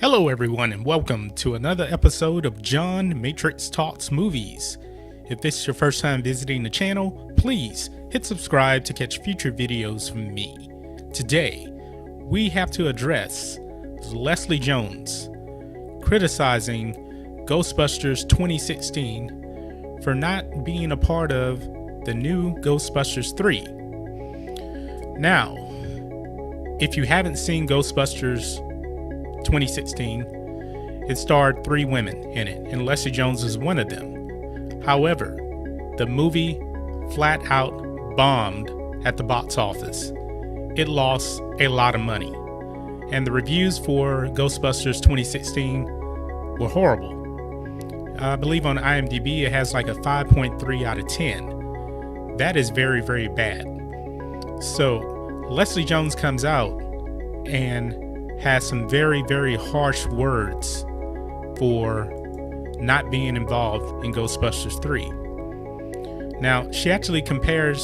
Hello everyone and welcome to another episode of John Matrixx Talks Movies. If this is your first time visiting the channel, please hit subscribe to catch future videos from me. Today, we have to address Leslie Jones criticizing Ghostbusters 2016 for not being a part of the new Ghostbusters 3. Now, if you haven't seen Ghostbusters 2016, it starred 3 women in it, and Leslie Jones is one of them. However, the movie flat out bombed at the box office. It lost a lot of money, and the reviews for Ghostbusters 2016 were horrible. I believe on IMDb it has like a 5.3 out of 10. That is very, very bad. So Leslie Jones comes out and has some very, very harsh words for not being involved in Ghostbusters 3. Now, she actually compares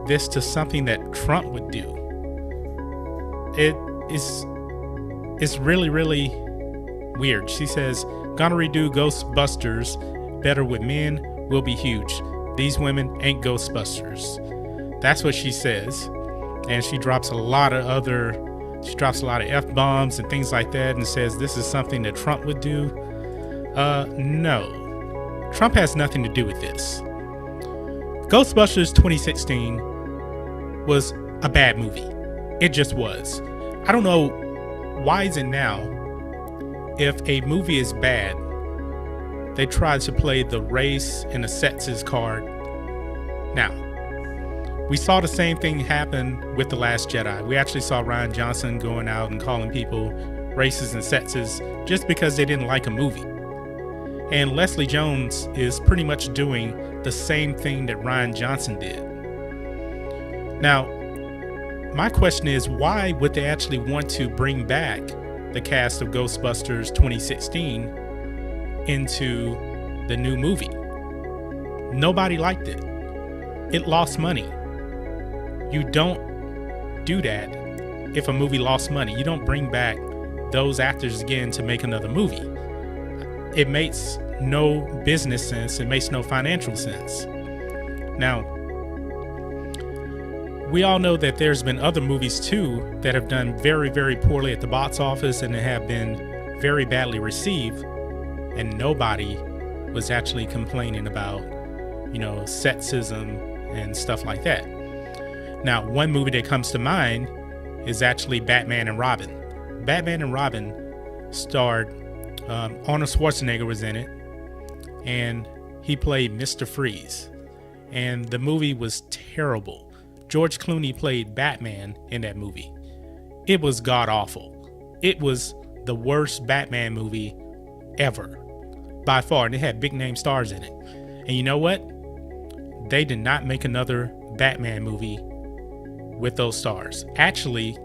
this to something that Trump would do. It's really, really weird. She says, "Gonna redo Ghostbusters, better with men, will be huge. These women ain't Ghostbusters." That's what she says. And she drops a lot of F-bombs and things like that and says this is something that Trump would do. No. Trump has nothing to do with this. Ghostbusters 2016 was a bad movie. It just was. I don't know why is it now, if a movie is bad, they try to play the race and the sexist card. Now, we saw the same thing happen with The Last Jedi. We actually saw Rian Johnson going out and calling people racist and sexist just because they didn't like a movie. And Leslie Jones is pretty much doing the same thing that Rian Johnson did. Now, my question is, why would they actually want to bring back the cast of Ghostbusters 2016 into the new movie? Nobody liked it. It lost money. You don't do that if a movie lost money. You don't bring back those actors again to make another movie. It makes no business sense. It makes no financial sense. Now, we all know that there's been other movies too that have done very, very poorly at the box office and have been very badly received, and nobody was actually complaining about, sexism and stuff like that. Now, one movie that comes to mind is actually Batman and Robin. Batman and Robin starred, Arnold Schwarzenegger was in it, and he played Mr. Freeze. And the movie was terrible. George Clooney played Batman in that movie. It was god-awful. It was the worst Batman movie ever, by far, and it had big-name stars in it. And you know what? They did not make another Batman movie with those stars. Actually,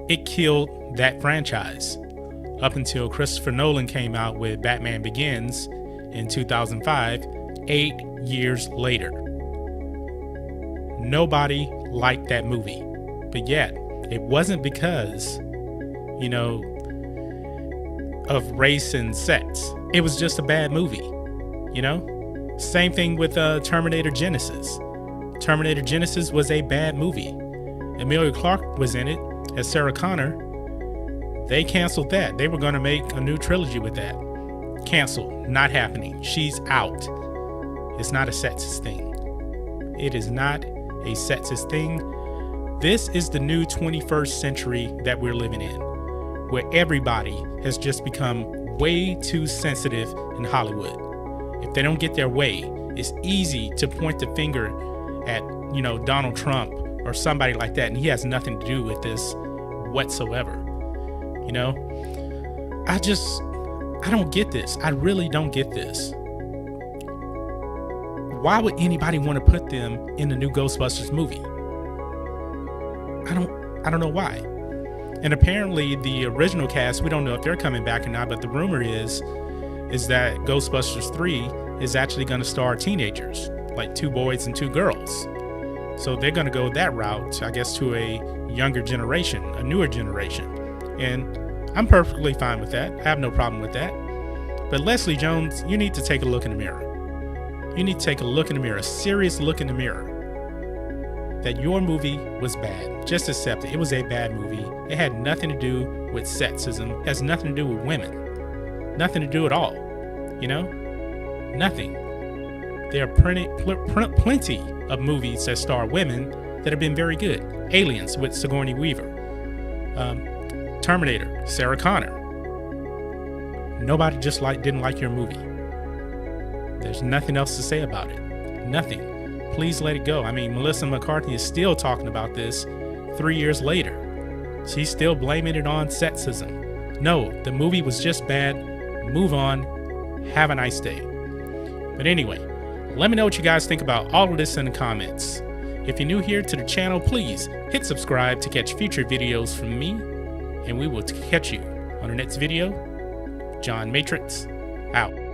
it killed that franchise up until Christopher Nolan came out with Batman Begins in 2005, 8 years later. Nobody liked that movie, but yet it wasn't because, of race and sex. It was just a bad movie, Same thing with Terminator Genisys. Terminator Genisys was a bad movie. Emilia Clarke was in it as Sarah Connor. They canceled that. They were going to make a new trilogy with that. Canceled. Not happening. She's out. It's not a sexist thing. It is not a sexist thing. This is the new 21st century that we're living in, where everybody has just become way too sensitive in Hollywood. If they don't get their way, it's easy to point the finger at, Donald Trump or somebody like that, and he has nothing to do with this whatsoever. I don't get this. I really don't get this. Why would anybody want to put them in the new Ghostbusters movie? I don't know why. And apparently the original cast, we don't know if they're coming back or not, but the rumor is that Ghostbusters 3 is actually going to star teenagers, like 2 boys and 2 girls. So they're going to go that route, I guess, to a younger generation, a newer generation. And I'm perfectly fine with that. I have no problem with that. But Leslie Jones, you need to take a look in the mirror. You need to take a look in the mirror, a serious look in the mirror. That your movie was bad. Just accept it. It was a bad movie. It had nothing to do with sexism. It has nothing to do with women. Nothing to do at all. You know? Nothing. There are plenty of movies that star women that have been very good. Aliens with Sigourney Weaver. Terminator, Sarah Connor. Nobody didn't like your movie. There's nothing else to say about it. Nothing. Please let it go. I mean, Melissa McCarthy is still talking about this 3 years later. She's still blaming it on sexism. No, the movie was just bad. Move on. Have a nice day. But anyway, let me know what you guys think about all of this in the comments. If you're new here to the channel, please hit subscribe to catch future videos from me, and we will catch you on the next video. John Matrixx, out.